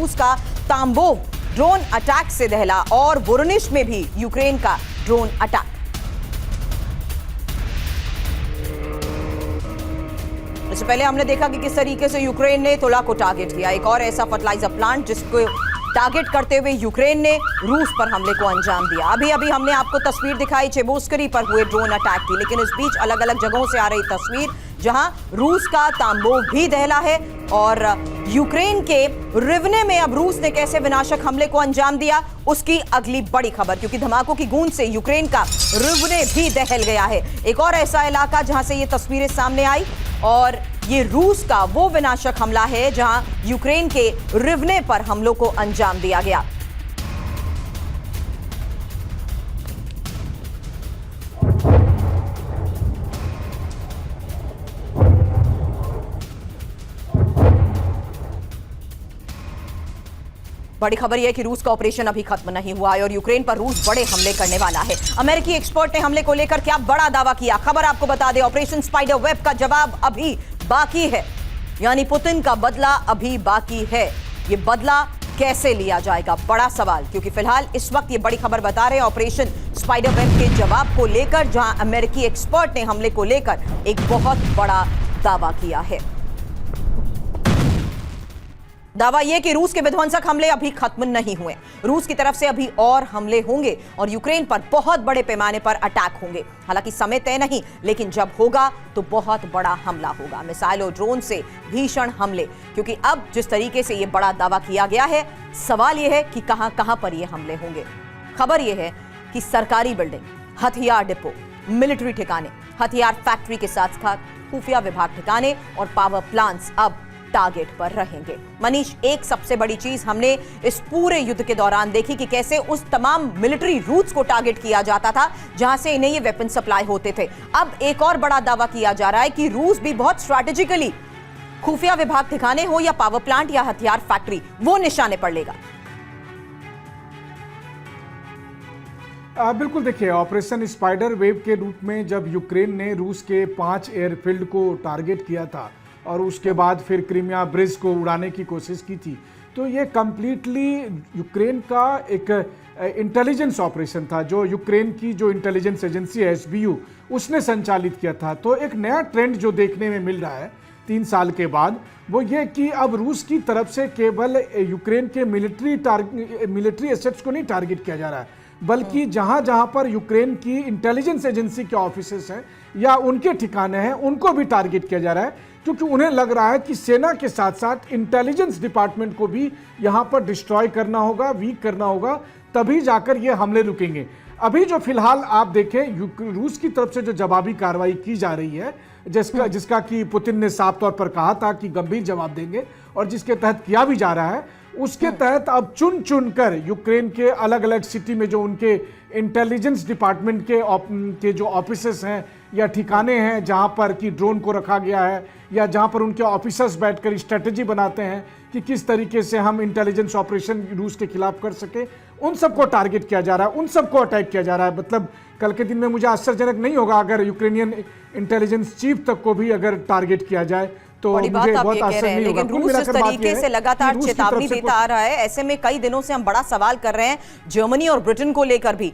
रूस का Tambov drone attack से दहला और वोरोनिश में भी यूक्रेन का ड्रोन अटैक। इससे पहले हमने देखा कि किस तरीके से यूक्रेन ने तुला को टारगेट किया। एक और ऐसा फर्टिलाइजर प्लांट जिसको टारगेट करते हुए यूक्रेन ने रूस पर हमले को अंजाम दिया। अभी अभी हमने आपको तस्वीर दिखाई चेबोस्करी पर हुए ड्रोन अटैक की, लेकिन इस बीच अलग अलग जगहों से आ रही तस्वीर जहां रूस का तांबोव भी दहला है और यूक्रेन के रिवने में अब रूस ने कैसे विनाशक हमले को अंजाम दिया उसकी अगली बड़ी खबर, क्योंकि धमाकों की गूंज से यूक्रेन का रिवने भी दहल गया है। एक और ऐसा इलाका जहां से ये तस्वीरें सामने आई और ये रूस का वो विनाशक हमला है जहां यूक्रेन के रिवने पर हमलों को अंजाम दिया गया। बड़ी खबर यह है कि रूस का ऑपरेशन अभी खत्म नहीं हुआ है और यूक्रेन पर रूस बड़े हमले करने वाला है। अमेरिकी एक्सपर्ट ने हमले को लेकर क्या बड़ा दावा किया, खबर आपको बता दें। ऑपरेशन स्पाइडर वेब का जवाब अभी बाकी है, यानी पुतिन का बदला अभी बाकी है। यह बदला कैसे लिया जाएगा, बड़ा सवाल, क्योंकि फिलहाल इस वक्त ये बड़ी खबर बता रहे हैं ऑपरेशन स्पाइडर वेब के जवाब को लेकर, जहां अमेरिकी एक्सपर्ट ने हमले को लेकर एक बहुत बड़ा दावा किया है। दावा यह कि रूस के विध्वंसक हमले अभी खत्म नहीं हुए, रूस की तरफ से अभी और हमले होंगे और यूक्रेन पर बहुत बड़े पैमाने पर अटैक होंगे। हालांकि समय तय नहीं, लेकिन जब होगा तो बहुत बड़ा हमला होगा, मिसाइल और ड्रोन से भीषण हमले। क्योंकि अब जिस तरीके से यह बड़ा दावा किया गया है, सवाल यह है कि कहां कहां पर यह हमले होंगे। खबर यह है कि सरकारी बिल्डिंग, हथियार डिपो, मिलिट्री ठिकाने, हथियार फैक्ट्री के साथ साथ खुफिया विभाग ठिकाने और पावर प्लांट्स अब टारगेट पर रहेंगे। मनीष, एक सबसे बड़ी चीज हमने इस पूरे युद्ध के दौरान देखी कि कैसे उस तमाम मिलिट्री रूट्स को टारगेट किया जाता था जहां से इन्हें ये वेपन सप्लाई होते थे। अब एक और बड़ा दावा किया जा रहा है कि रूस भी बहुत स्ट्रैटेजिकली खुफिया विभाग ठिकाने हो या पावर प्लांट या हथियार फैक्ट्री, वो निशाने पर लेगा। बिल्कुल, देखिए, ऑपरेशन स्पाइडर वेव के रूप में जब यूक्रेन ने रूस के 5 एयरफील्ड को टारगेट किया था और उसके बाद फिर क्रीमिया ब्रिज को उड़ाने की कोशिश की थी, तो ये कम्प्लीटली यूक्रेन का एक इंटेलिजेंस ऑपरेशन था जो यूक्रेन की जो इंटेलिजेंस एजेंसी है SBU उसने संचालित किया था। तो एक नया ट्रेंड जो देखने में मिल रहा है 3 साल के बाद, वो ये कि अब रूस की तरफ से केवल यूक्रेन के मिलिट्री एसेट्स को नहीं टारगेट किया जा रहा है, बल्कि जहां जहां पर यूक्रेन की इंटेलिजेंस एजेंसी के ऑफिसेस हैं या उनके ठिकाने हैं उनको भी टारगेट किया जा रहा है, क्योंकि उन्हें लग रहा है कि सेना के साथ साथ इंटेलिजेंस डिपार्टमेंट को भी यहां पर डिस्ट्रॉय करना होगा, वीक करना होगा, तभी जाकर ये हमले रुकेंगे। अभी जो फिलहाल आप देखें, रूस की तरफ से जो जवाबी कार्रवाई की जा रही है, जिसका कि पुतिन ने साफ तौर पर कहा था कि गंभीर जवाब देंगे और जिसके तहत किया भी जा रहा है, उसके तहत अब चुन चुन कर यूक्रेन के अलग अलग सिटी में जो उनके इंटेलिजेंस डिपार्टमेंट के जो ऑफिसेस हैं या ठिकाने हैं जहां पर कि ड्रोन को रखा गया है या जहां पर उनके ऑफिसर्स बैठकर स्ट्रेटेजी बनाते हैं कि किस तरीके से हम इंटेलिजेंस ऑपरेशन रूस के खिलाफ कर सके, उन सबको टारगेट किया जा रहा है, उन सबको अटैक किया जा रहा है। मतलब कल के दिन में मुझे आश्चर्यजनक नहीं होगा अगर यूक्रेनियन इंटेलिजेंस चीफ तक को भी अगर टारगेट किया जाए, तो मुझे बहुत आश्चर्य नहीं होगा। लेकिन रूस इस तरीके से लगातार चेतावनी देता आ रहा है, ऐसे में कई दिनों से हम बड़ा सवाल कर रहे हैं जर्मनी और ब्रिटेन को लेकर भी।